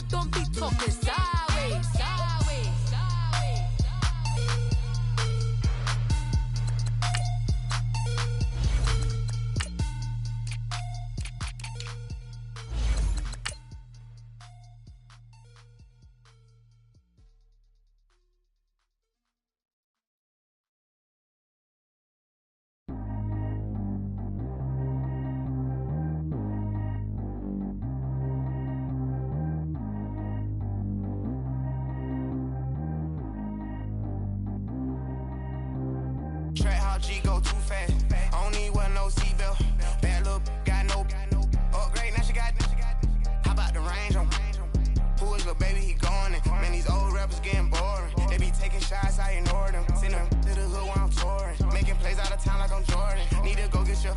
Don't be talking sideways. G go too fast. I don't need one no seatbelt. Bad little got no upgrade. Now she got. How about the range on? Who is little baby? He going in. Man, these old rappers getting boring. They be taking shots, I ignore them. Send them to the hood while I'm touring. Making plays out of town like I'm Jordan. Need to go get your.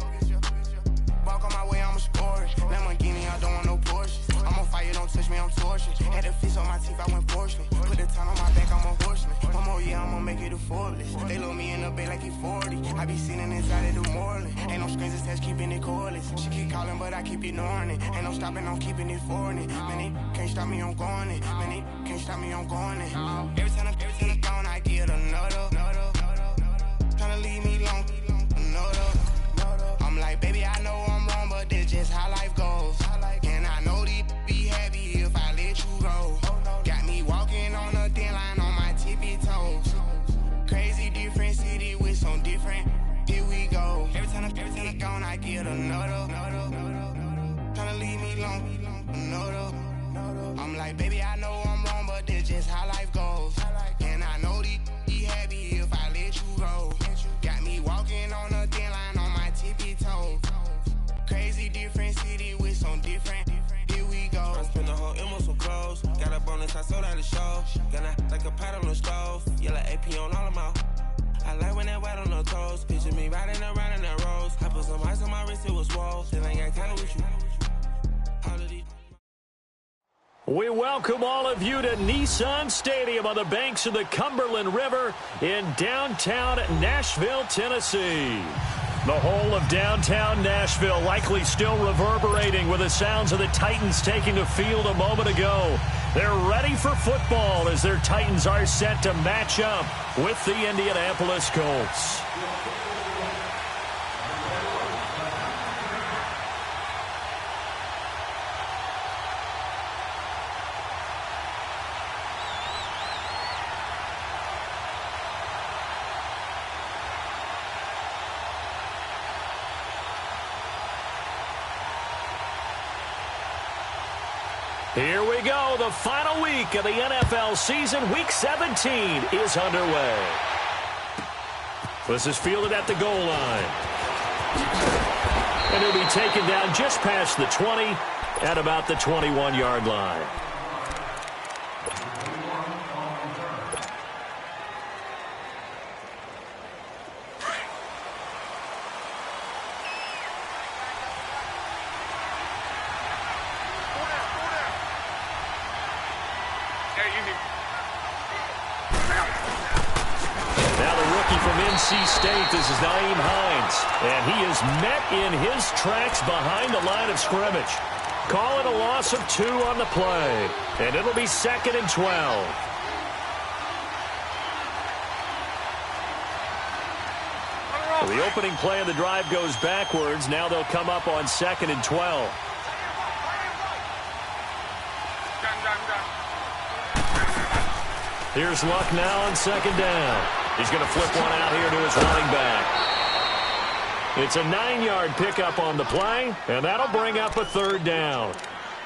Walk on my way, I'ma score it. Lamborghini, I don't want no Porsche. I'm on fire, don't touch me, I'm tortured. Had the fish on my teeth, I went porcelain. Put the time on my back, I'm a horseman. One more year, I'ma make it a Forbes. They load me in the bay like he 40. I be sitting inside of the Moreland. Ain't no strings attached, keeping it cordless. She keep calling, but I keep ignoring it. Ain't no stopping, I'm keeping it for it. Man, they can't stop me, I'm going it. Man, they can't stop me, I'm going it. Every time I'm gone, I get another. Tryna leave me long, another. I'm like, baby, I know I'm wrong, but this just how life goes. And I know these be happy if I let you go. Got me walking on a thin line on my tippy toes. Crazy different city with some different. Here we go. Every time I'm gone, I get another. Tryna leave me long, another. I'm like, baby, I know I'm wrong, but this just how life goes. And I know these be happy if I let you go. Got me walking on a thin line on my tippy toes. Crazy different city with some different. Here we go. I spent the whole M on some clothes. Got a bonus, I sold out the show. Gonna like a pot on the stove. Yellow AP on all of my. I like when that wet on the toes. Picture me riding around in that rose. I put some ice on my wrist, it was swole. Still ain't got time with you. Holiday. We welcome all of you to Nissan Stadium on the banks of the Cumberland River in downtown Nashville, Tennessee. The whole of downtown Nashville likely still reverberating with the sounds of the Titans taking the field a moment ago. They're ready for football as their Titans are set to match up with the Indianapolis Colts. Here we go. The final week of the NFL season. Week 17 is underway. This is fielded at the goal line. And he'll be taken down just past the 20 at about the 21-yard line. NC State, this is Nyheim Hines, and he is met in his tracks behind the line of scrimmage. Call it a loss of 2 on the play, and it'll be 2nd and 12. The opening play of the drive goes backwards. Now they'll come up on 2nd and 12. Here's Luck now on 2nd down. He's going to flip one out here to his running back. It's a 9-yard pickup on the play, and that'll bring up a 3rd down.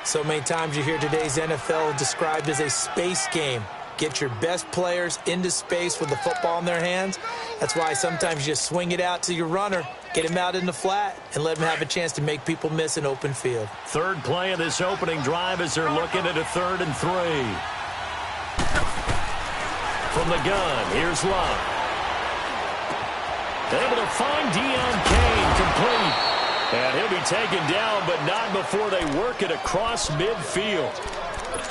So many times you hear today's NFL described as a space game. Get your best players into space with the football in their hands. That's why sometimes you just swing it out to your runner, get him out in the flat, and let him have a chance to make people miss an open field. 3rd play of this opening drive as they're looking at a 3rd and 3. From the gun, here's Luck. Able to find Deion Kane complete. And he'll be taken down, but not before they work it across midfield.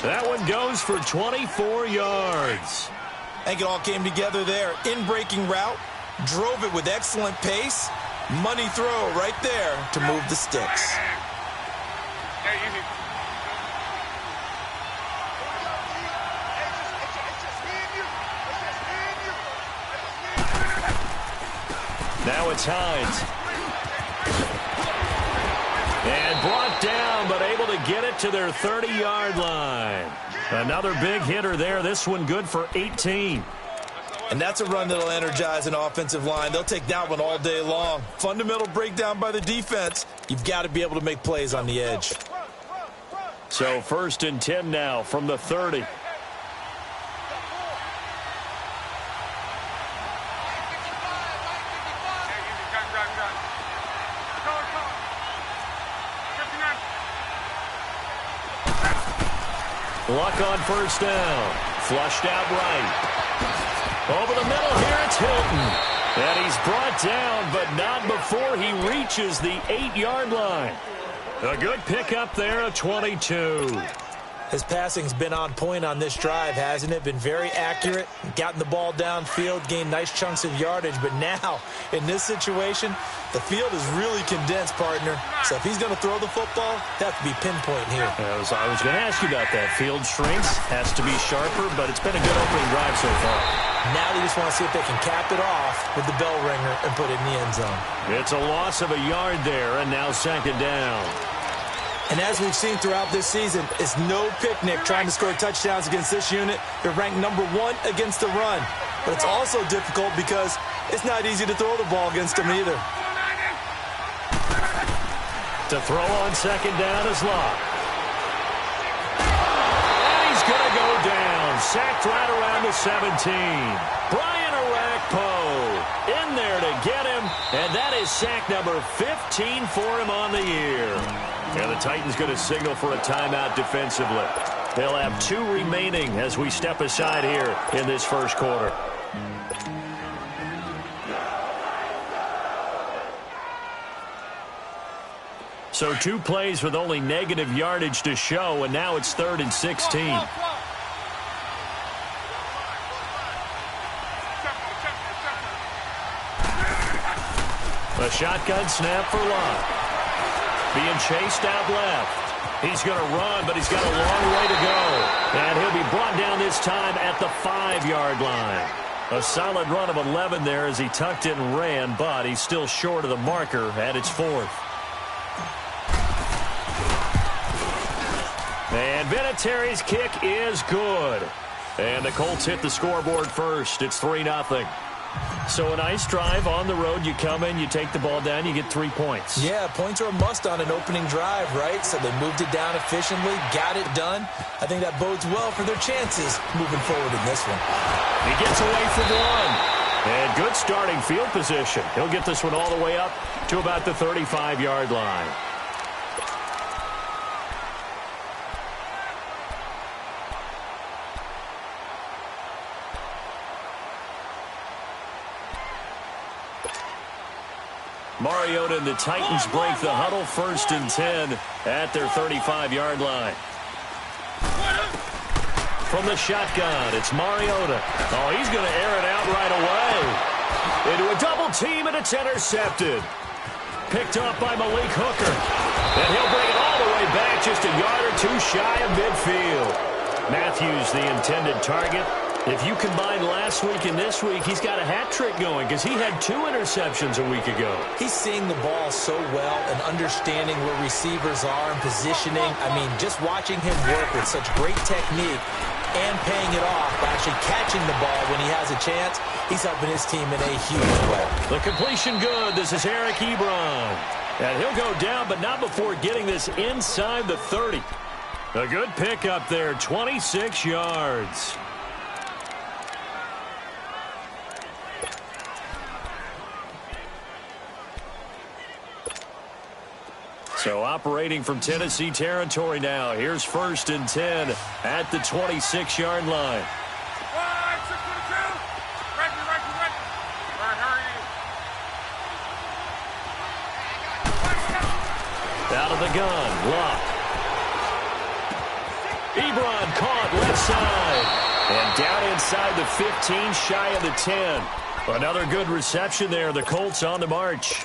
That one goes for 24 yards. I think it all came together there. In-breaking route, drove it with excellent pace. Money throw right there to move the sticks. Now it's Hines. And brought down, but able to get it to their 30-yard line. Another big hitter there. This one good for 18. And that's a run that'll energize an offensive line. They'll take that one all day long. Fundamental breakdown by the defense. You've got to be able to make plays on the edge. So 1st and 10 now from the 30. Luck on 1st down. Flushed out right. Over the middle here, it's Hilton. And he's brought down, but not before he reaches the 8-yard line. A good pickup there, a 22. His passing's been on point on this drive, hasn't it? Been very accurate, gotten the ball downfield, gained nice chunks of yardage. But now, in this situation, the field is really condensed, partner. So if he's going to throw the football, that has to be pinpoint here. I was going to ask you about that. Field shrinks, has to be sharper, but it's been a good opening drive so far. Now they just want to see if they can cap it off with the bell ringer and put it in the end zone. It's a loss of a yard there, and now 2nd down. And as we've seen throughout this season, it's no picnic trying to score touchdowns against this unit. They're ranked number 1 against the run. But it's also difficult because it's not easy to throw the ball against them either. To throw on 2nd down is Locke. And he's going to go down. Sacked right around the 17. Brian Arakpo in there to get him. And that is sack number 15 for him on the year. And the Titans going to signal for a timeout defensively. They'll have 2 remaining as we step aside here in this 1st quarter. So 2 plays with only negative yardage to show, and now it's 3rd and 16. A shotgun snap for Locke. Being chased out left. He's going to run, but he's got a long way to go. And he'll be brought down this time at the 5-yard line. A solid run of 11 there as he tucked it and ran, but he's still short of the marker at its 4th. And Vinatieri's kick is good. And the Colts hit the scoreboard first. It's 3-0. So a nice drive on the road. You come in, you take the ball down, you get 3 points. Yeah, points are a must on an opening drive, right? So they moved it down efficiently, got it done. I think that bodes well for their chances moving forward in this one. He gets away from 1. And good starting field position. He'll get this one all the way up to about the 35-yard line. Mariota and the Titans break the huddle. 1st and 10 at their 35-yard line. From the shotgun, it's Mariota. Oh, he's going to air it out right away. Into a double team, and it's intercepted. Picked up by Malik Hooker. And he'll bring it all the way back, just a yard or 2 shy of midfield. Matthews, the intended target. If you combine last week and this week, he's got a hat trick going because he had 2 interceptions a week ago. He's seeing the ball so well and understanding where receivers are and positioning. I mean, just watching him work with such great technique and paying it off by actually catching the ball when he has a chance, he's helping his team in a huge way. The completion good. This is Eric Ebron. And he'll go down, but not before getting this inside the 30. A good pickup there, 26 yards. So operating from Tennessee territory now. Here's 1st and 10 at the 26-yard line. Out of the gun, Locke. Ebron caught left side. And down inside the 15, shy of the 10. Another good reception there. The Colts on the march.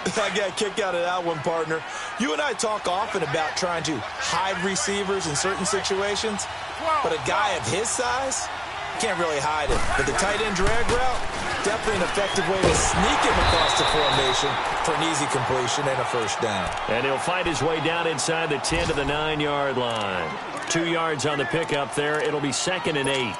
I got a kick out of that one, partner. You and I talk often about trying to hide receivers in certain situations, but a guy of his size, can't really hide it. But the tight end drag route, definitely an effective way to sneak him across the formation for an easy completion and a first down. And he'll fight his way down inside the 10 to the 9-yard line. 2 yards on the pickup there. It'll be 2nd and 8.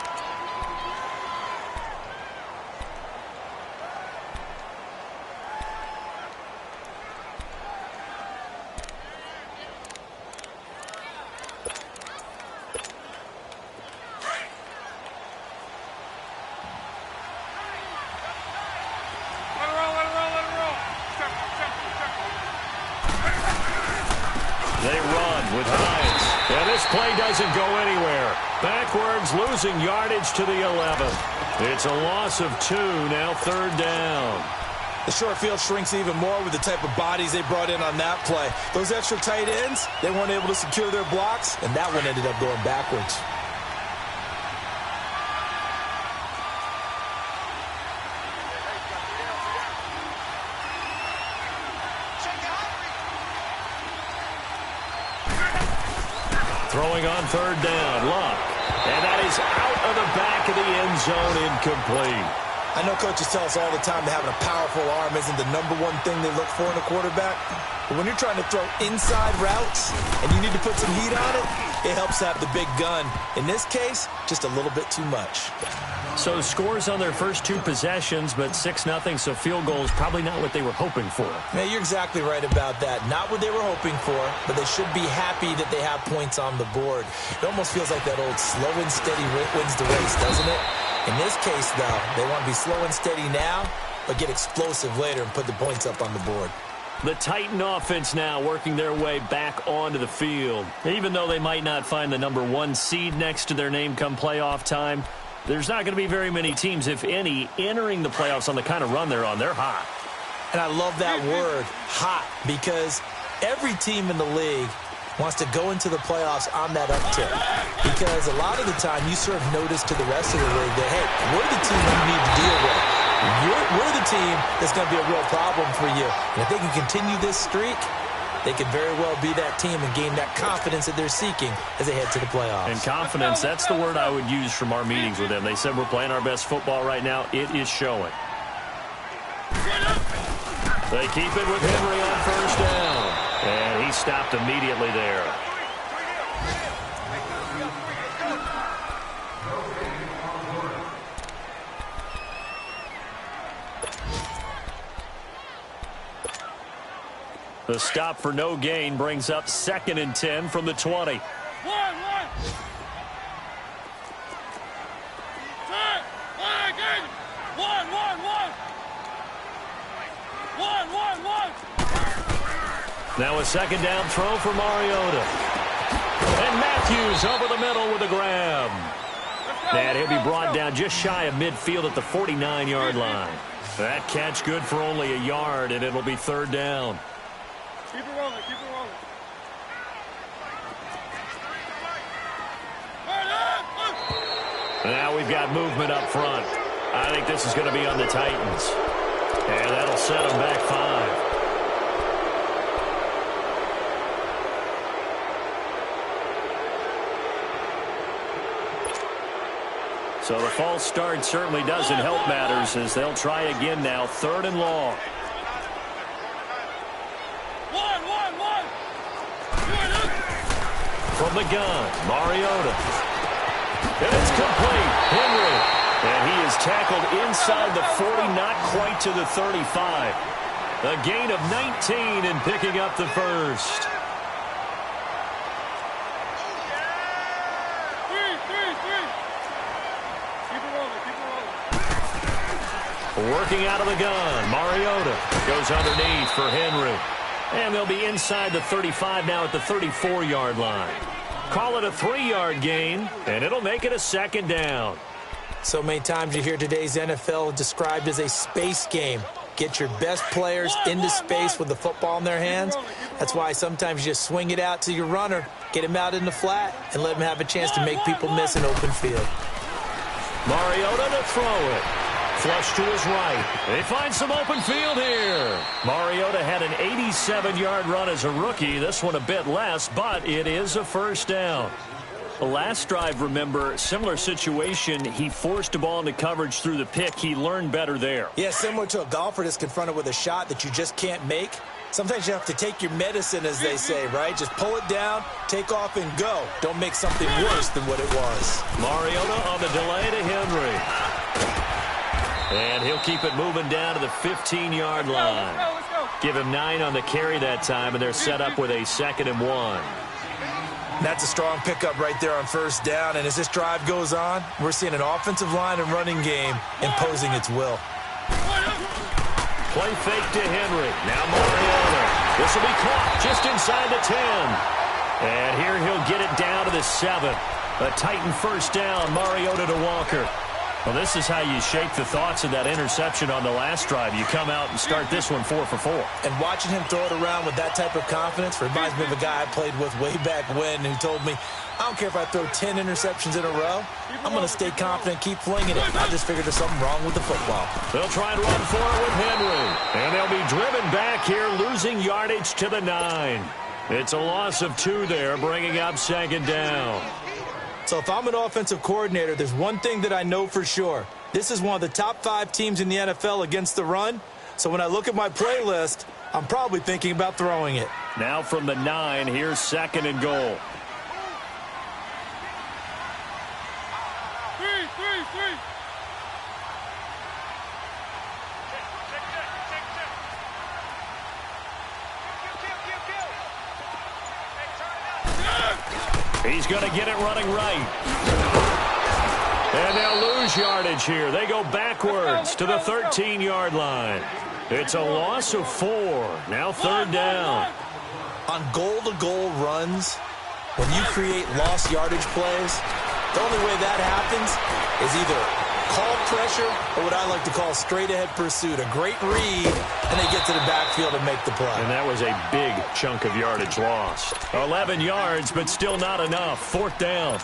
Doesn't go anywhere. Backwards, losing yardage to the 11. It's a loss of 2, now 3rd down. The short field shrinks even more with the type of bodies they brought in on that play. Those extra tight ends, they weren't able to secure their blocks, and that one ended up going backwards. Throwing on 3rd down, Luck. And that is out of the back of the end zone, incomplete. I know coaches tell us all the time that having a powerful arm isn't the #1 thing they look for in a quarterback. But when you're trying to throw inside routes and you need to put some heat on it, it helps have the big gun. In this case, just a little bit too much. So scores on their first 2 possessions, but 6-0, so field goal is probably not what they were hoping for. Yeah, you're exactly right about that. Not what they were hoping for, but they should be happy that they have points on the board. It almost feels like that old slow and steady wins the race, doesn't it? In this case, though, they want to be slow and steady now, but get explosive later and put the points up on the board. The Titan offense now working their way back onto the field. Even though they might not find the #1 seed next to their name come playoff time, there's not going to be very many teams, if any, entering the playoffs on the kind of run they're on. They're hot. And I love that word, hot, because every team in the league wants to go into the playoffs on that uptick. Because a lot of the time you serve notice to the rest of the league that, hey, we're the team you need to deal with. We're the team that's going to be a real problem for you. And if they can continue this streak, they could very well be that team and gain that confidence that they're seeking as they head to the playoffs. And confidence, that's the word I would use from our meetings with them. They said we're playing our best football right now. It is showing. They keep it with Henry on 1st down. And he stopped immediately there. The stop for no gain brings up 2nd and 10 from the 20. Now a 2nd down throw for Mariota. And Matthews over the middle with a grab. And he'll be brought down just shy of midfield at the 49-yard line. That catch good for only a yard, and it'll be 3rd down. Keep it rolling, keep it rolling. Now we've got movement up front. I think this is going to be on the Titans. And that'll set them back 5. So the false start certainly doesn't help matters as they'll try again now. 3rd and long. From the gun, Mariota. And it's complete. Henry. And he is tackled inside the 40, not quite to the 35. A gain of 19 and picking up the first. Working out of the gun, Mariota goes underneath for Henry. And they'll be inside the 35 now at the 34-yard line. Call it a 3-yard gain, and it'll make it a 2nd down. So many times you hear today's NFL described as a space game. Get your best players into space with the football in their hands. That's why sometimes you just swing it out to your runner, get him out in the flat, and let him have a chance to make people miss an open field. Mariota to throw it. Flush to his right. They find some open field here. Mariota had an 87-yard run as a rookie. This one a bit less, but it is a 1st down. The last drive, remember, similar situation. He forced a ball into coverage through the pick. He learned better there. Yeah, similar to a golfer that's confronted with a shot that you just can't make. Sometimes you have to take your medicine, as they say, right? Just pull it down, take off, and go. Don't make something worse than what it was. Mariota on the delay to Henry. And he'll keep it moving down to the 15-yard line. Let's go. Give him 9 on the carry that time, and they're set up with a 2nd and 1. That's a strong pickup right there on first down. And as this drive goes on, we're seeing an offensive line and running game imposing its will. Play fake to Henry. Now Mariota. This will be caught just inside the 10. And here he'll get it down to the 7. A Titan first down, Mariota to Walker. Well, this is how you shake the thoughts of that interception on the last drive. You come out and start this one 4 for 4. And watching him throw it around with that type of confidence reminds me of a guy I played with way back when who told me, I don't care if I throw 10 interceptions in a row. I'm going to stay confident, keep flinging it. I just figured there's something wrong with the football. They'll try and run for it with Henry. And they'll be driven back here, losing yardage to the 9. It's a loss of 2 there, bringing up 2nd down. So if I'm an offensive coordinator, there's one thing that I know for sure. This is one of the top 5 teams in the NFL against the run. So when I look at my playlist, I'm probably thinking about throwing it. Now from the 9, here's 2nd and goal. 3. He's going to get it running right. And they'll lose yardage here. They go backwards to the 13-yard line. It's a loss of 4. Now 3rd down. On goal-to-goal runs, when you create lost yardage plays, the only way that happens is either call pressure or what I like to call straight-ahead pursuit. A great read, and they get to the backfield and make the play. And that was a big chunk of yardage lost. 11 yards, but still not enough. 4th down.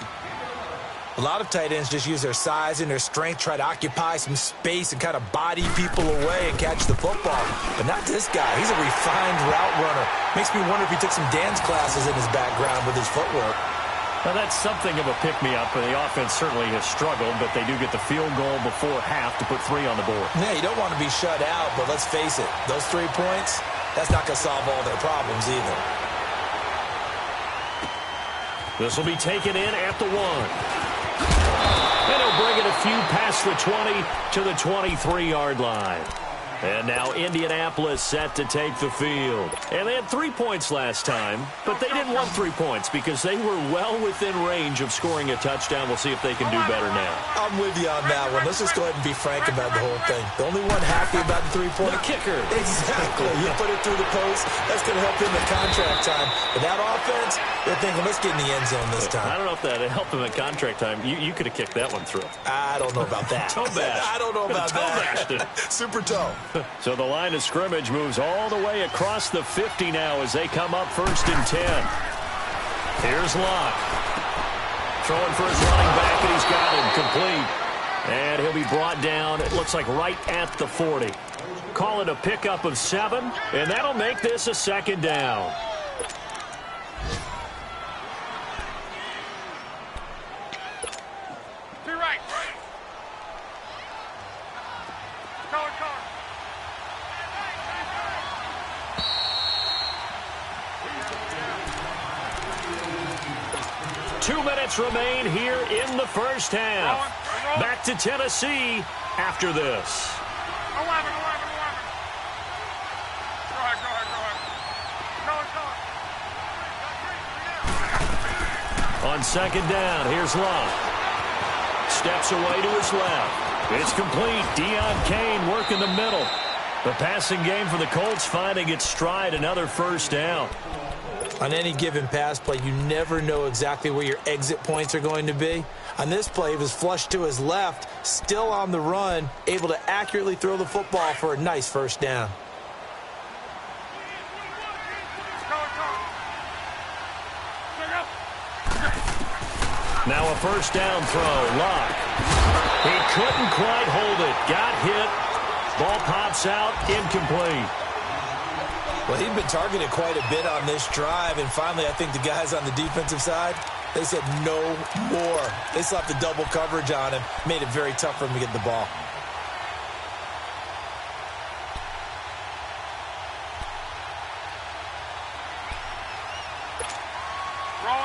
A lot of tight ends just use their size and their strength, try to occupy some space and kind of body people away and catch the football. But not this guy. He's a refined route runner. Makes me wonder if he took some dance classes in his background with his footwork. Now, that's something of a pick-me-up, and the offense certainly has struggled, but they do get the field goal before half to put 3 on the board. Yeah, you don't want to be shut out, but let's face it, those 3 points, that's not going to solve all their problems either. This will be taken in at the 1. And he'll bring it a few past the 20 to the 23-yard line. And now Indianapolis set to take the field. And they had 3 points last time, but they didn't want 3 points because they were well within range of scoring a touchdown. We'll see if they can do better now. I'm with you on that one. Let's just go ahead and be frank about the whole thing. The only one happy about the 3-point. The kicker. Exactly. You put it through the post. That's going to help him at contract time. But that offense, they're thinking, let's get in the end zone this time. I don't know if that helped him at contract time. You could have kicked that one through. I don't know about that. Toe bash. I don't know about that. Super toe. So the line of scrimmage moves all the way across the 50 now as they come up 1st and 10. Here's Locke. Throwing for his running back, and he's got him complete. And he'll be brought down, it looks like right at the 40. Call it a pickup of 7, and that'll make this a 2nd down. Right. Color. 2 minutes remain here in the first half. Back to Tennessee after this. Go ahead. On 2nd down, here's Locke. Steps away to his left. It's complete. Deion Kane working the middle. The passing game for the Colts finding its stride, another 1st down. On any given pass play, you never know exactly where your exit points are going to be. On this play, he was flushed to his left, still on the run, able to accurately throw the football for a nice 1st down. Now a 1st down throw. Locke. He couldn't quite hold it. Got hit. Ball pops out. Incomplete. Well, he'd been targeted quite a bit on this drive, and finally I think the guys on the defensive side, They said no more. They slapped the double coverage on him, made it very tough for him to get the ball.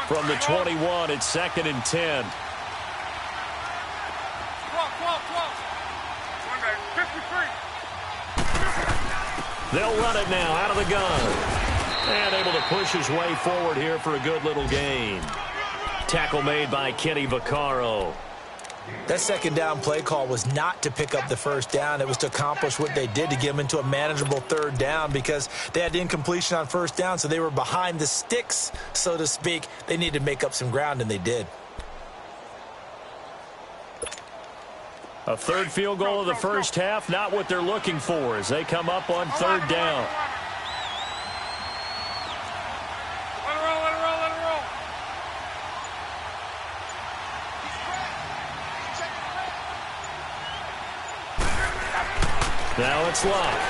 From the 21, it's 2nd and 10. 12. 53. They'll run it now out of the gun. And able to push his way forward here for a good little gain. Tackle made by Kenny Vaccaro. That second down play call was not to pick up the first down. It was to accomplish what they did, to get them into a manageable third down, because they had incompletion on first down, so they were behind the sticks, so to speak. They needed to make up some ground, and they did. A third field goal of the first half, not what they're looking for as they come up on third down. Let it roll, let it roll, let it roll. Now it's Locke.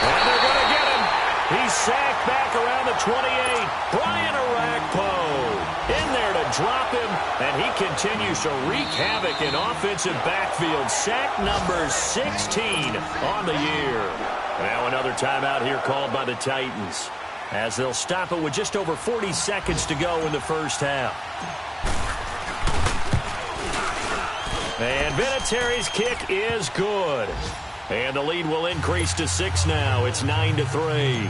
And they're going to get him. He's sacked back around the 28. Brian Orakpo in there to drop him, and he continues to wreak havoc in offensive backfield. Sack number 16 on the year. Now another timeout here called by the Titans, as they'll stop it with just over 40 seconds to go in the first half. And Vinatieri's kick is good. And the lead will increase to 6 now. It's 9-3.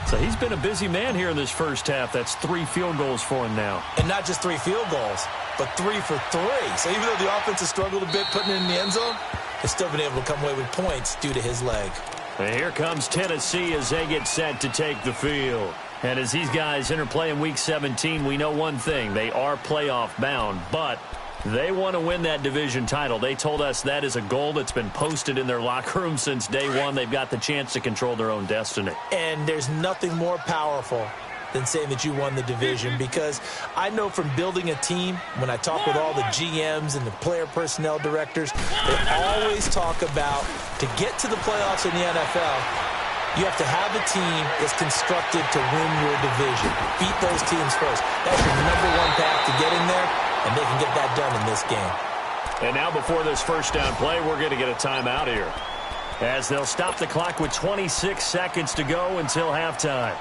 So he's been a busy man here in this first half. That's 3 field goals for him now. And not just 3 field goals, but 3 for 3. So even though the offense has struggled a bit putting it in the end zone, they've still been able to come away with points due to his leg. And here comes Tennessee as they get set to take the field. And as these guys interplay in Week 17, we know one thing. They are playoff bound, but they want to win that division title. They told us that is a goal that's been posted in their locker room since day one. They've got the chance to control their own destiny. And there's nothing more powerful than saying that you won the division, because I know from building a team, when I talk with all the GMs and the player personnel directors, they always talk about, to get to the playoffs in the NFL, you have to have a team that's constructed to win your division. Beat those teams first. That's your #1 path to getting there. And they can get that done in this game. And now before this first down play, we're going to get a timeout here, as they'll stop the clock with 26 seconds to go until halftime.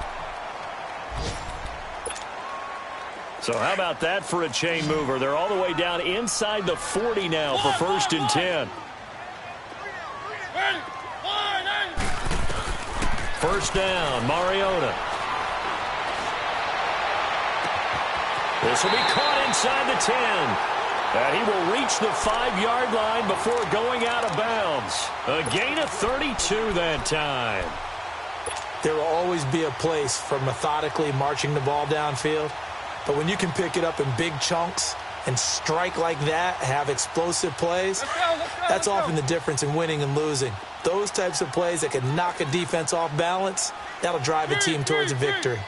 So how about that for a chain mover? They're all the way down inside the 40 now for 1st and 10. First down, Mariota. This will be caught inside the 10. And he will reach the 5-yard line before going out of bounds. A gain of 32 that time. There will always be a place for methodically marching the ball downfield. But when you can pick it up in big chunks and strike like that, have explosive plays, that's often the difference in winning and losing. Those types of plays that can knock a defense off balance, that'll drive a team towards a victory.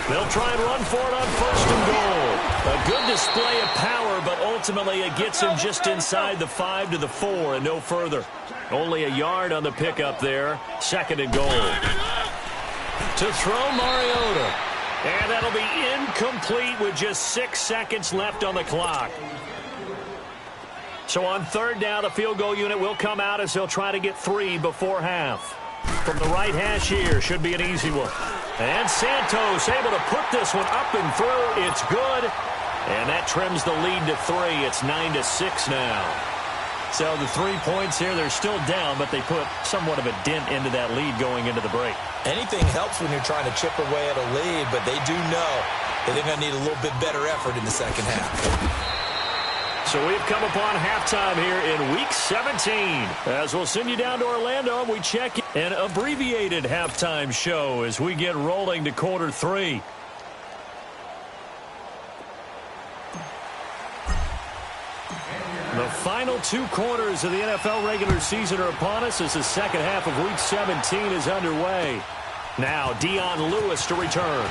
They'll try and run for it on 1st and goal. A good display of power, but ultimately it gets him just inside the 5 to the 4 and no further. Only a yard on the pickup there. 2nd and goal. To throw Mariota. And that'll be incomplete with just 6 seconds left on the clock. So on 3rd down, the field goal unit will come out as they'll try to get 3 before half. From the right hash here, should be an easy one. And Santos able to put this one up and through. It's good. And that trims the lead to 3. It's 9-6 now. So the 3 points here, they're still down, but they put somewhat of a dent into that lead going into the break. Anything helps when you're trying to chip away at a lead, but they do know that they're going to need a little bit better effort in the second half. So we've come upon halftime here in Week 17. As we'll send you down to Orlando, we check an abbreviated halftime show as we get rolling to quarter 3. The final 2 quarters of the NFL regular season are upon us as the second half of Week 17 is underway. Now Dion Lewis to return.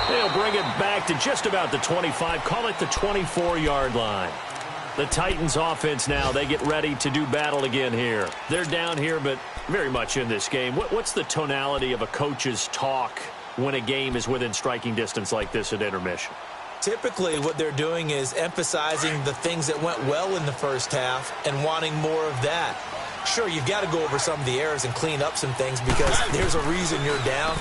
They'll bring it back to just about the 25, call it the 24-yard line. The Titans offense now, they get ready to do battle again here. They're down here, but very much in this game. What's the tonality of a coach's talk when a game is within striking distance like this at intermission? Typically, what they're doing is emphasizing the things that went well in the first half and wanting more of that. Sure, you've got to go over some of the errors and clean up some things because there's a reason you're down.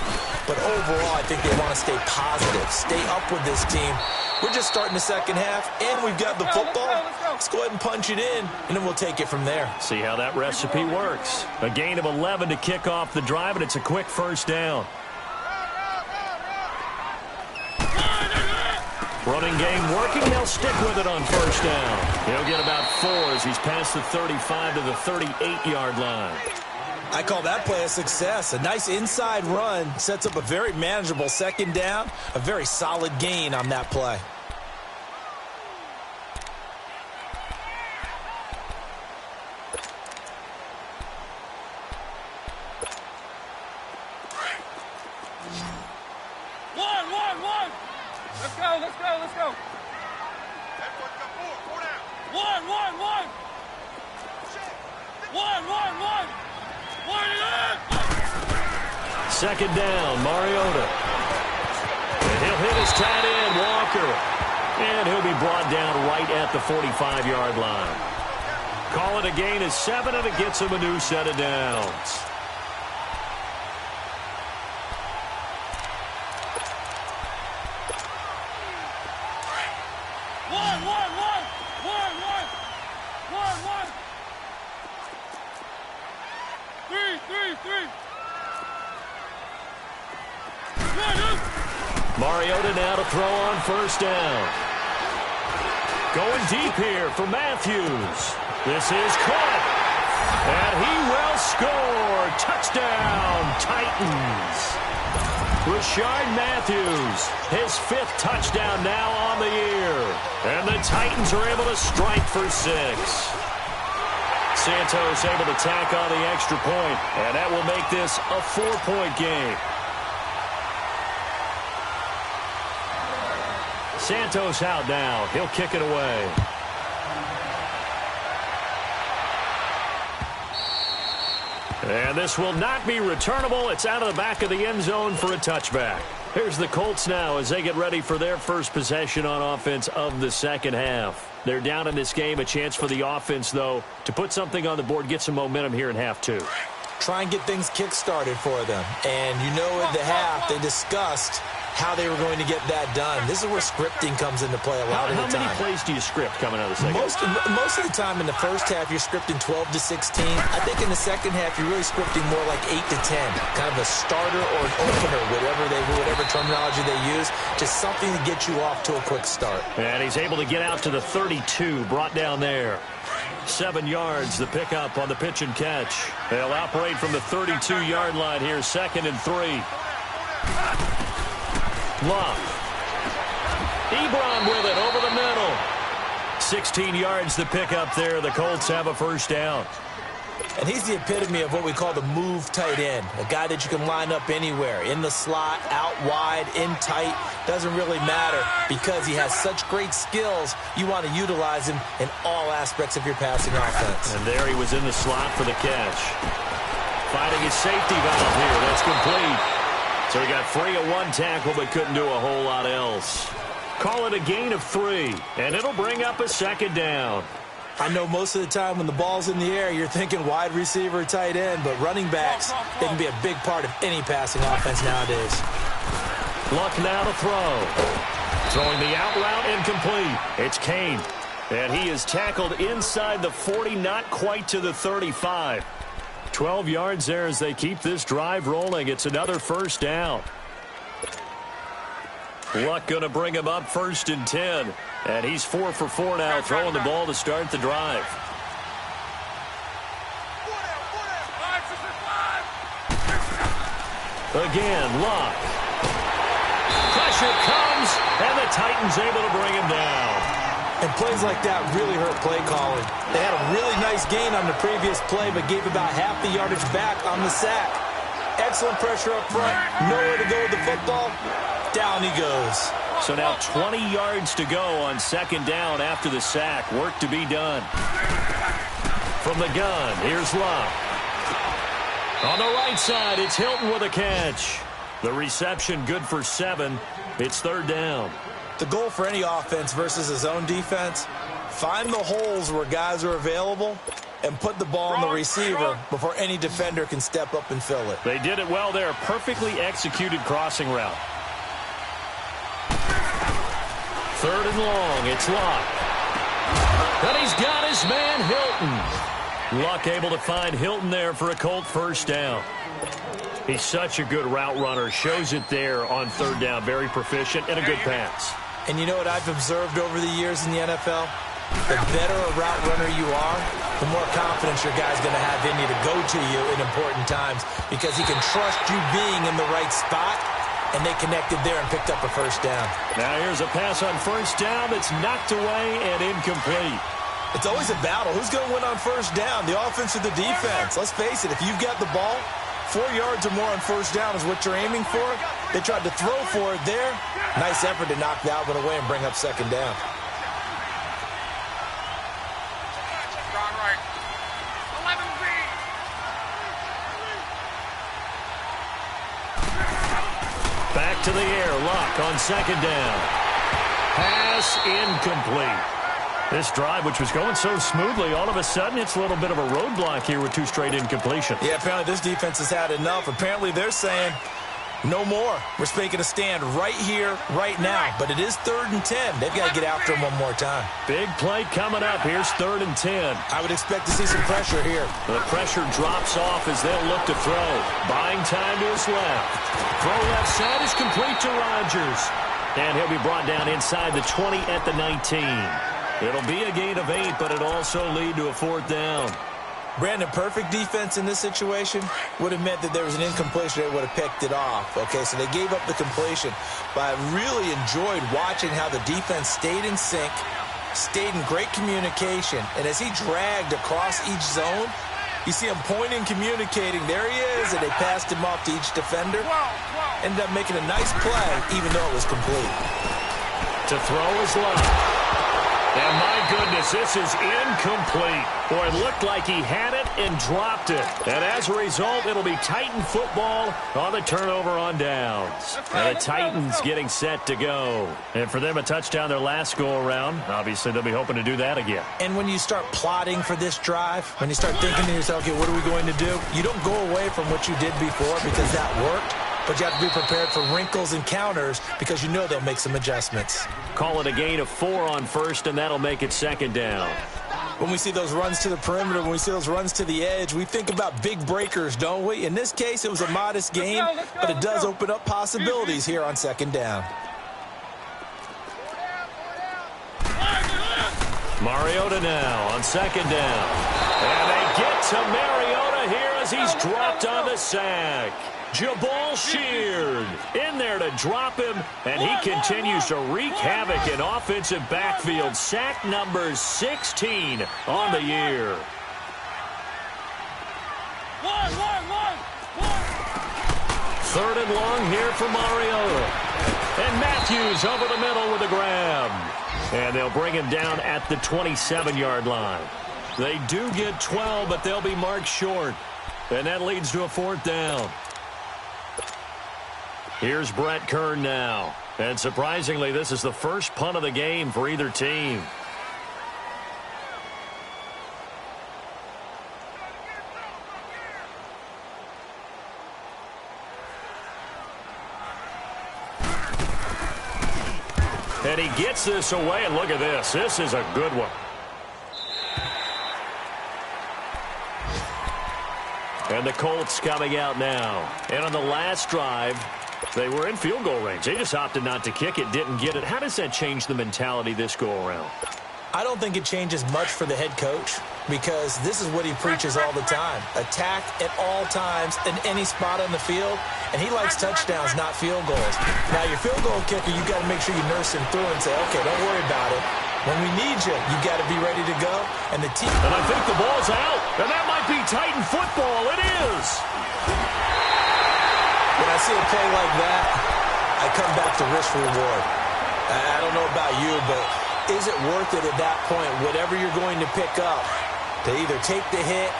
But overall, I think they want to stay positive, stay up with this team. We're just starting the second half, and we've got the football. Let's go ahead and punch it in, and then we'll take it from there. See how that recipe works. A gain of 11 to kick off the drive, and it's a quick first down. Running game working. They'll stick with it on first down. He'll get about 4 as he's past the 35 to the 38-yard line. I call that play a success. A nice inside run sets up a very manageable second down, a very solid gain on that play. Let's go. One. Second down, Mariota. And he'll hit his tight end, Walker. And he'll be brought down right at the 45-yard line. Call it a gain of 7, and it gets him a new set of downs. Mariota now to throw on first down. Going deep here for Matthews. This is caught. And he will score. Touchdown, Titans. Rashard Matthews, his 5th touchdown now on the year. And the Titans are able to strike for 6. Santos able to tack on the extra point, and that will make this a 4-point game. Santos out now. He'll kick it away. And this will not be returnable. It's out of the back of the end zone for a touchback. Here's the Colts now as they get ready for their first possession on offense of the second half. They're down in this game. A chance for the offense, though, to put something on the board, get some momentum here in half 2. Try and get things kick-started for them. And you know at the half they discussed how they were going to get that done. This is where scripting comes into play a lot of the time. How many plays do you script coming out of the second? Most of the time in the first half, you're scripting 12 to 16. I think in the second half, you're really scripting more like 8 to 10. Kind of a starter or an opener, whatever terminology they use. Just something to get you off to a quick start. And he's able to get out to the 32, brought down there. 7 yards, the pickup on the pitch and catch. They'll operate from the 32-yard line here, 2nd and 3. Luck. Ebron with it over the middle. 16 yards to pick up there. The Colts have a first down. And he's the epitome of what we call the move tight end. A guy that you can line up anywhere. In the slot, out wide, in tight. Doesn't really matter because he has such great skills. You want to utilize him in all aspects of your passing offense. And there he was in the slot for the catch. Finding his safety valve here. That's complete. So he got free of 1 tackle but couldn't do a whole lot else. Call it a gain of 3, and it'll bring up a second down. I know most of the time when the ball's in the air, you're thinking wide receiver, tight end, but running backs, they can be a big part of any passing offense nowadays. Luck now to throw. Throwing the out route incomplete. It's Kane, and he is tackled inside the 40, not quite to the 35. 12 yards there as they keep this drive rolling. It's another first down. Luck going to bring him up 1st and 10. And he's 4 for 4 now, throwing the ball to start the drive. Again, Luck. Pressure comes, and the Titans able to bring him down. And plays like that really hurt play calling. They had a really nice gain on the previous play, but gave about half the yardage back on the sack. Excellent pressure up front. Nowhere to go with the football. Down he goes. So now 20 yards to go on second down after the sack. Work to be done. From the gun, here's Luck. On the right side, it's Hilton with a catch. The reception good for 7. It's third down. The goal for any offense versus his own defense, find the holes where guys are available and put the ball on the receiver before any defender can step up and fill it. They did it well there. Perfectly executed crossing route. Third and long. It's Luck. And he's got his man Hilton. Luck able to find Hilton there for a Colt first down. He's such a good route runner. Shows it there on third down. Very proficient and a good pass. And you know what I've observed over the years in the NFL? The better a route runner you are, the more confidence your guy's going to have in you to go to you in important times because he can trust you being in the right spot, and they connected there and picked up a first down. Now here's a pass on first down that's knocked away and incomplete. It's always a battle. Who's going to win on first down, the offense or the defense? Let's face it, if you've got the ball, 4 yards or more on first down is what you're aiming for. They tried to throw for it there. Nice effort to knock that one away and bring up second down. Back to the air. Luck on second down. Pass incomplete. This drive, which was going so smoothly, all of a sudden it's a little bit of a roadblock here with 2 straight incompletions. Yeah, apparently this defense has had enough. Apparently they're saying no more. We're making a stand right here, right now. But it is 3rd and 10. They've got to get after him one more time. Big play coming up. Here's 3rd and 10. I would expect to see some pressure here. The pressure drops off as they'll look to throw. Buying time to his left. Throw left side is complete to Rodgers. And he'll be brought down inside the 20 at the 19. It'll be a gain of 8, but it'll also lead to a 4th down. Brandon, perfect defense in this situation would have meant that there was an incompletion. They would have picked it off. Okay, so they gave up the completion. But I really enjoyed watching how the defense stayed in sync, stayed in great communication. And as he dragged across each zone, you see him pointing, communicating. There he is, and they passed him off to each defender. Ended up making a nice play, even though it was complete. To throw is Luck. And my goodness, this is incomplete. Boy, it looked like he had it and dropped it. And as a result, it'll be Titan football on the turnover on downs. And the Titans getting set to go. And for them, a touchdown their last go-around. Obviously, they'll be hoping to do that again. And when you start plotting for this drive, when you start thinking to yourself, okay, what are we going to do? You don't go away from what you did before because that worked. But you have to be prepared for wrinkles and counters because you know they'll make some adjustments. Call it a gain of 4 on first, and that'll make it 2nd down. When we see those runs to the perimeter, when we see those runs to the edge, we think about big breakers, don't we? In this case, it was a modest gain, but it does open up possibilities here on 2nd down. Mariota now on 2nd down. And they get to Mariota here as he's dropped on the sack. Jabal Sheard in there to drop him, and he continues to wreak havoc in offensive backfield. Sack number 16 on the year. Third and long here for Mariota. And Matthews over the middle with a grab. And they'll bring him down at the 27-yard line. They do get 12, but they'll be marked short. And that leads to a 4th down. Here's Brett Kern now. And surprisingly, this is the first punt of the game for either team. And he gets this away, and look at this. This is a good one. And the Colts coming out now. And on the last drive, they were in field goal range. They just opted not to kick it, didn't get it. How does that change the mentality this go-around? I don't think it changes much for the head coach because this is what he preaches all the time. Attack at all times in any spot on the field, and he likes touchdowns, not field goals. Now, your field goal kicker, you got to make sure you nurse him through and say, okay, don't worry about it. When we need you, you got to be ready to go. And the team. And I think the ball's out, and that might be Titan football. It is. When I see a play like that, I come back to risk reward. I don't know about you, but is it worth it at that point, whatever you're going to pick up, to either take the hit,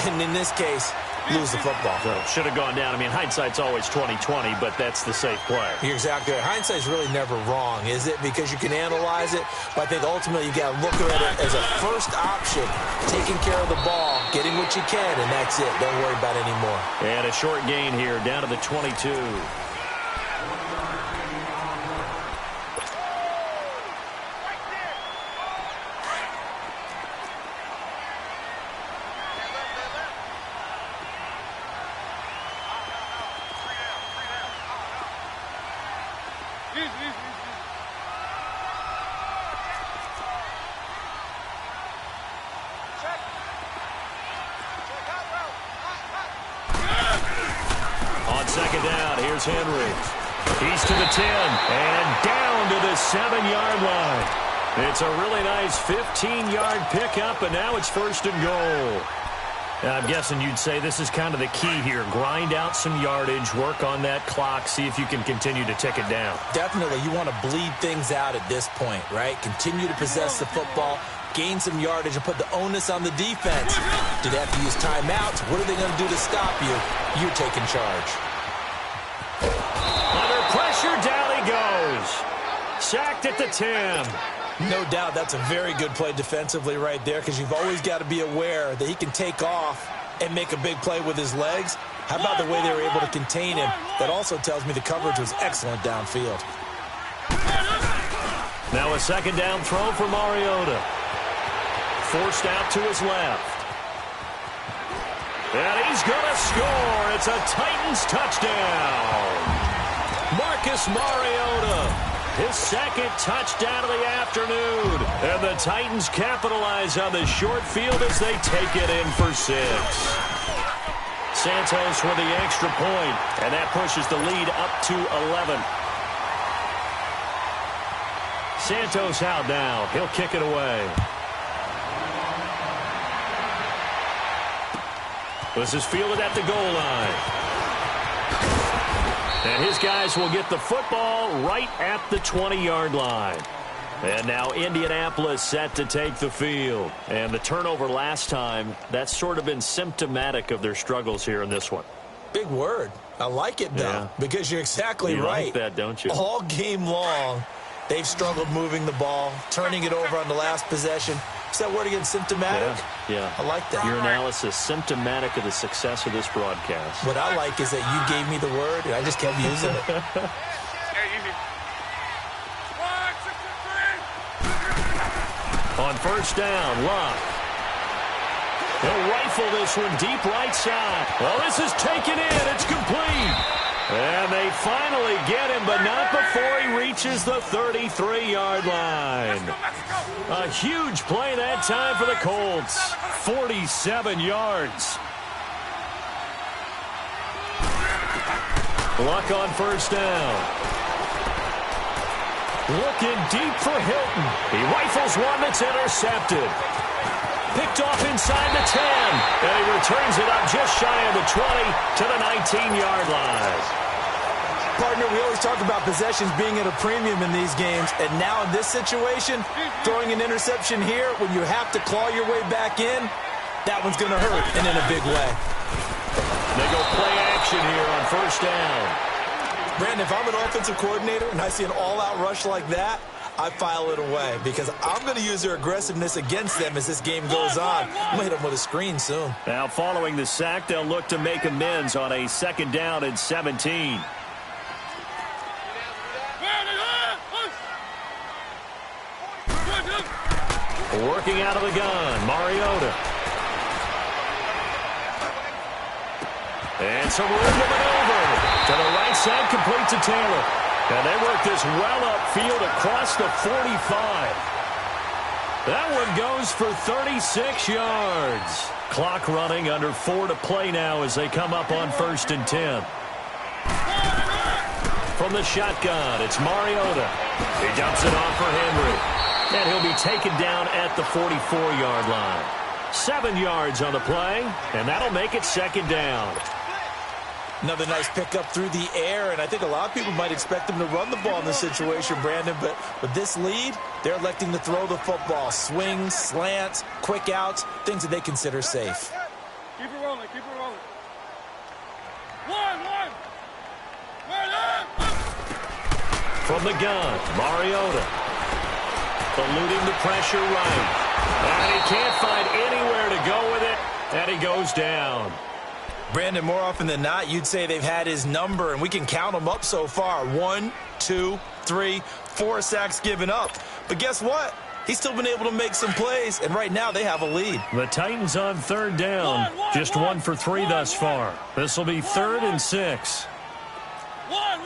and in this case, lose the football? So should have gone down. I mean, hindsight's always 20/20, but that's the safe play. You're exactly right. Hindsight's really never wrong, is it? Because you can analyze it, but I think ultimately you got to look at it as a first option, taking care of the ball, getting what you can, and that's it. Don't worry about it anymore. And a short gain here, down to the 22. Second down, here's Henry. He's to the 10 and down to the 7-yard line. It's a really nice 15-yard pickup, and now it's first and goal. And I'm guessing you'd say this is kind of the key here. Grind out some yardage, work on that clock, see if you can continue to tick it down. Definitely. You want to bleed things out at this point, right? Continue to possess the football, gain some yardage, and put the onus on the defense. Do they have to use timeouts? What are they going to do to stop you? You're taking charge. Under pressure, down he goes. Sacked at the 10. No doubt that's a very good play defensively right there, because you've always got to be aware that he can take off and make a big play with his legs. How about the way they were able to contain him? That also tells me the coverage was excellent downfield. Now a second down throw for Mariota. Forced out to his left. And he's going to score. It's a Titans touchdown. Marcus Mariota, his second touchdown of the afternoon. And the Titans capitalize on the short field as they take it in for 6. Santos with the extra point, and that pushes the lead up to 11. Santos out now. He'll kick it away. This is fielded at the goal line. And his guys will get the football right at the 20-yard line. And now Indianapolis set to take the field. And the turnover last time, that's sort of been symptomatic of their struggles here in this one. Big word. I like it, though, because you're exactly right. You like that, don't you? All game long, they've struggled moving the ball, turning it over on the last possession. Is that word again, symptomatic? Yeah. I like that. Your analysis, symptomatic of the success of this broadcast. What I like is that you gave me the word, and I just kept using it. On first down, Locke. He'll rifle this one deep right side. Well, this is taken in. It's complete. And they finally get him, but not before he reaches the 33-yard line. A huge play that time for the Colts. 47 yards. Luck on first down. Looking deep for Hilton. He rifles one that's intercepted. Picked off inside the 10. And he returns it up just shy of the 20 to the 19-yard line. Partner, we always talk about possessions being at a premium in these games. And now in this situation, throwing an interception here when you have to claw your way back in, that one's going to hurt, and in a big way. They go play action here on first down. Brandon, if I'm an offensive coordinator and I see an all-out rush like that, I file it away because I'm going to use their aggressiveness against them as this game goes on. I'm going to hit them with a screen soon. Now, following the sack, they'll look to make amends on a second down and 17. Working out of the gun, Mariota. And some room to maneuver. To the right side, complete to Taylor. And they work this well upfield across the 45. That one goes for 36 yards. Clock running, under 4 to play now as they come up on first and 10. From the shotgun, it's Mariota. He dumps it off for Henry. And he'll be taken down at the 44-yard line. 7 yards on the play, and that'll make it second down. Another nice pickup through the air, and I think a lot of people might expect him to run the ball in this situation, Brandon, but with this lead, they're electing to throw the football. Swings, slants, quick outs, things that they consider safe. Keep it rolling, keep it rolling. One. From the gun, Mariota. Eluding the pressure right. And he can't find anywhere to go with it, and he goes down. Brandon, more often than not, you'd say they've had his number, and we can count them up so far. 1, 2, 3, 4 sacks given up. But guess what? He's still been able to make some plays, and right now they have a lead. The Titans on third down. Just 1 for 3 thus far. This will be 3rd and 6. One.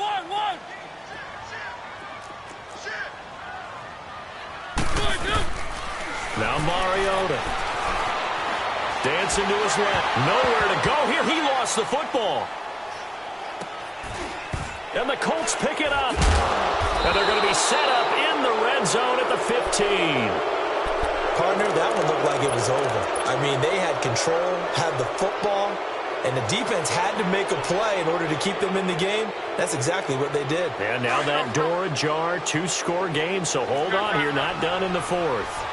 Now Mariota. Dancing to his left. Nowhere to go here. He lost the football. And the Colts pick it up. And they're going to be set up in the red zone at the 15. Partner, that one looked like it was over. I mean, they had control, had the football, and the defense had to make a play in order to keep them in the game. That's exactly what they did. And now that door ajar, 2-score game, so hold on here, not done in the 4th.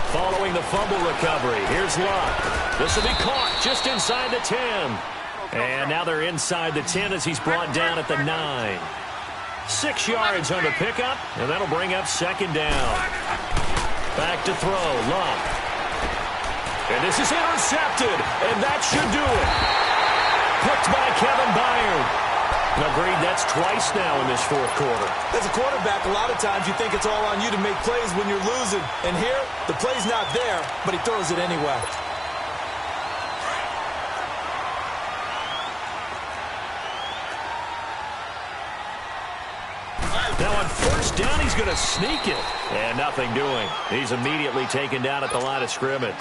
Following the fumble recovery, here's Luck. This will be caught just inside the 10. And now they're inside the 10 as he's brought down at the 9. 6 yards on the pickup, and that'll bring up 2nd down. Back to throw, Luck. And this is intercepted, and that should do it. Picked by Kevin Byard. Agreed, that's twice now in this 4th quarter. As a quarterback, a lot of times you think it's all on you to make plays when you're losing. And here, the play's not there, but he throws it anyway. Now on 1st down, he's going to sneak it. And nothing doing. He's immediately taken down at the line of scrimmage.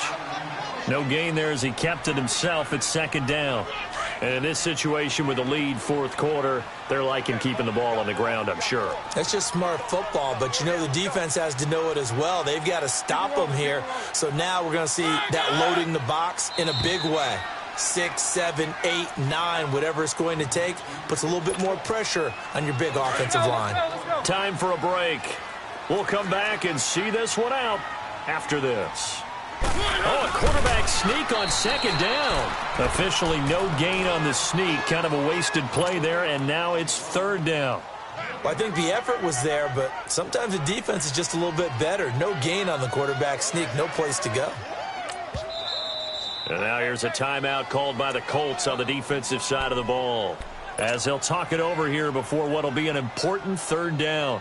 No gain there as he kept it himself at 2nd down. And in this situation with the lead 4th quarter, they're liking keeping the ball on the ground, I'm sure. That's just smart football, but you know the defense has to know it as well. They've got to stop them here. So now we're going to see that loading the box in a big way. 6, 7, 8, 9, whatever it's going to take, puts a little bit more pressure on your big offensive line. Time for a break. We'll come back and see this one out after this. Oh, a quarterback sneak on 2nd down. Officially no gain on the sneak. Kind of a wasted play there, and now it's 3rd down. Well, I think the effort was there, but sometimes the defense is just a little bit better. No gain on the quarterback sneak, no place to go. And now here's a timeout called by the Colts on the defensive side of the ball, as they'll talk it over here before what will be an important 3rd down.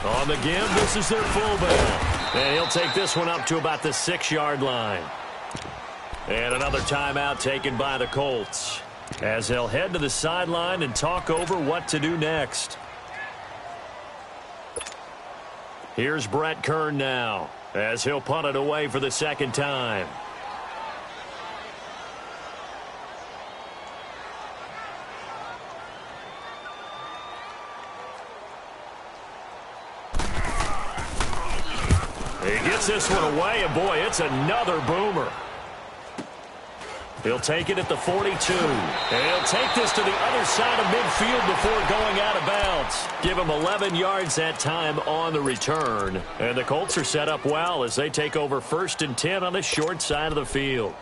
On the give, this is their fullback. And he'll take this one up to about the 6-yard line. And another timeout taken by the Colts, as they'll head to the sideline and talk over what to do next. Here's Brett Kern now, as he'll punt it away for the 2nd time. He gets this one away, and boy, it's another boomer. He'll take it at the 42. And he'll take this to the other side of midfield before going out of bounds. Give him 11 yards that time on the return. And the Colts are set up well as they take over 1st and 10 on the short side of the field.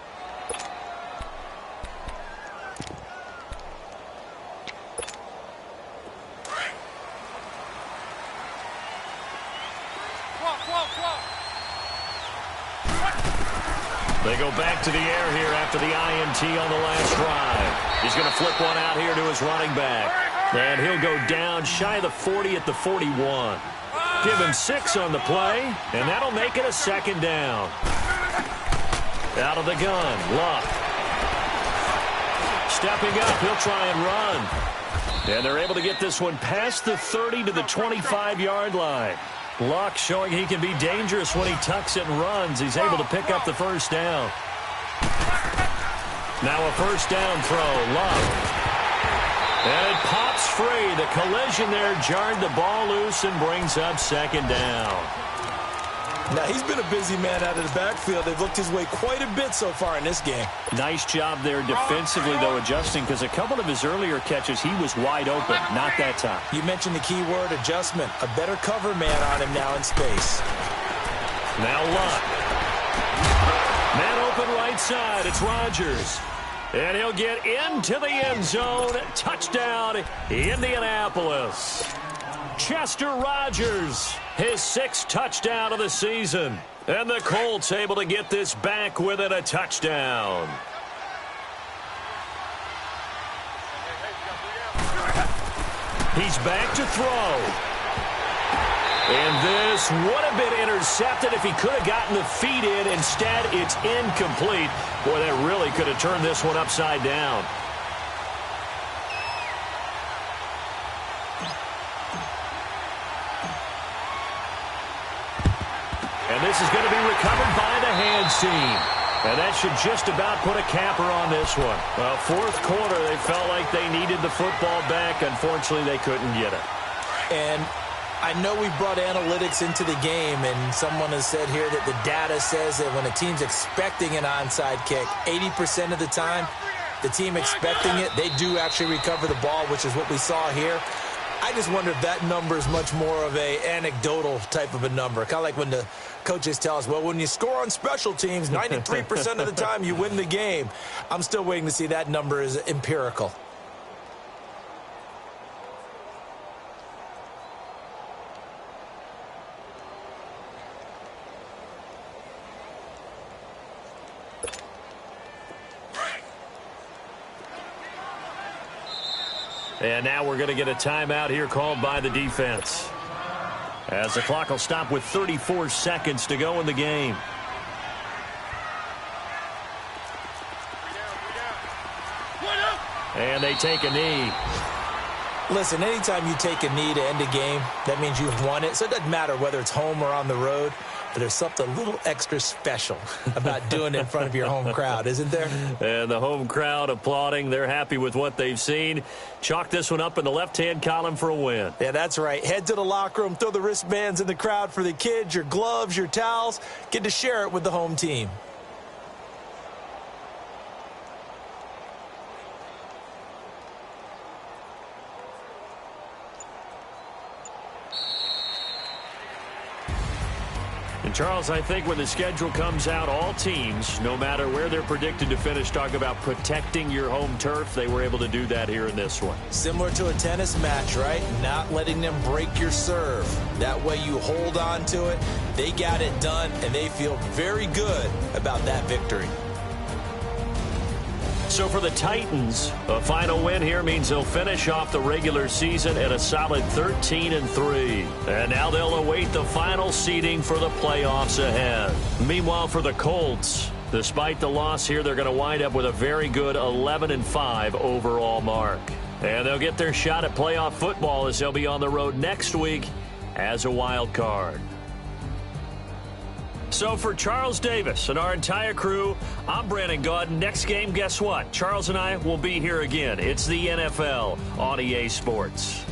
They go back to the air here after the INT on the last drive. He's going to flip one out here to his running back. And he'll go down shy of the 40 at the 41. Give him 6 on the play, and that'll make it a 2nd down. Out of the gun, Luck. Stepping up, he'll try and run. And they're able to get this one past the 30 to the 25-yard line. Luck showing he can be dangerous when he tucks it and runs. He's able to pick up the 1st down. Now a 1st down throw, Luck. And it pops free. The collision there jarred the ball loose and brings up 2nd down. Now, he's been a busy man out of the backfield. They've looked his way quite a bit so far in this game. Nice job there defensively, though, adjusting, because a couple of his earlier catches, he was wide open. Not that time. You mentioned the key word, adjustment. A better cover man on him now in space. Now Luck. Man open right side. It's Rodgers. And he'll get into the end zone. Touchdown, Indianapolis. Chester Rogers, his 6th touchdown of the season. And the Colts able to get this back within a touchdown. He's back to throw. And this would have been intercepted if he could have gotten the feet in. Instead, it's incomplete. Boy, that really could have turned this one upside down. And this is going to be recovered by the hands team. And that should just about put a capper on this one. Well, 4th quarter, they felt like they needed the football back. Unfortunately, they couldn't get it. And I know we brought analytics into the game, and someone has said here that the data says that when a team's expecting an onside kick, 80% of the time, the team expecting it, they do actually recover the ball, which is what we saw here. I just wonder if that number is much more of a anecdotal type of a number. Kind of like when the coaches tell us, well, when you score on special teams, 93% of the time you win the game. I'm still waiting to see that number is empirical. And now we're going to get a timeout here called by the defense, as the clock will stop with 34 seconds to go in the game. And they take a knee. Listen, anytime you take a knee to end a game, that means you've won it. So it doesn't matter whether it's home or on the road. But there's something a little extra special about doing it in front of your home crowd, isn't there? And the home crowd applauding. They're happy with what they've seen. Chalk this one up in the left-hand column for a win. Yeah, that's right. Head to the locker room, throw the wristbands in the crowd for the kids, your gloves, your towels. Get to share it with the home team. And Charles, I think when the schedule comes out, all teams, no matter where they're predicted to finish, talk about protecting your home turf. They were able to do that here in this one. Similar to a tennis match, right? Not letting them break your serve. That way you hold on to it. They got it done, and they feel very good about that victory. So for the Titans, a final win here means they'll finish off the regular season at a solid 13-3. And now they'll await the final seeding for the playoffs ahead. Meanwhile, for the Colts, despite the loss here, they're going to wind up with a very good 11-5 overall mark. And they'll get their shot at playoff football as they'll be on the road next week as a wild card. So for Charles Davis and our entire crew, I'm Brandon Gaudin. Next game, guess what? Charles and I will be here again. It's the NFL on EA Sports.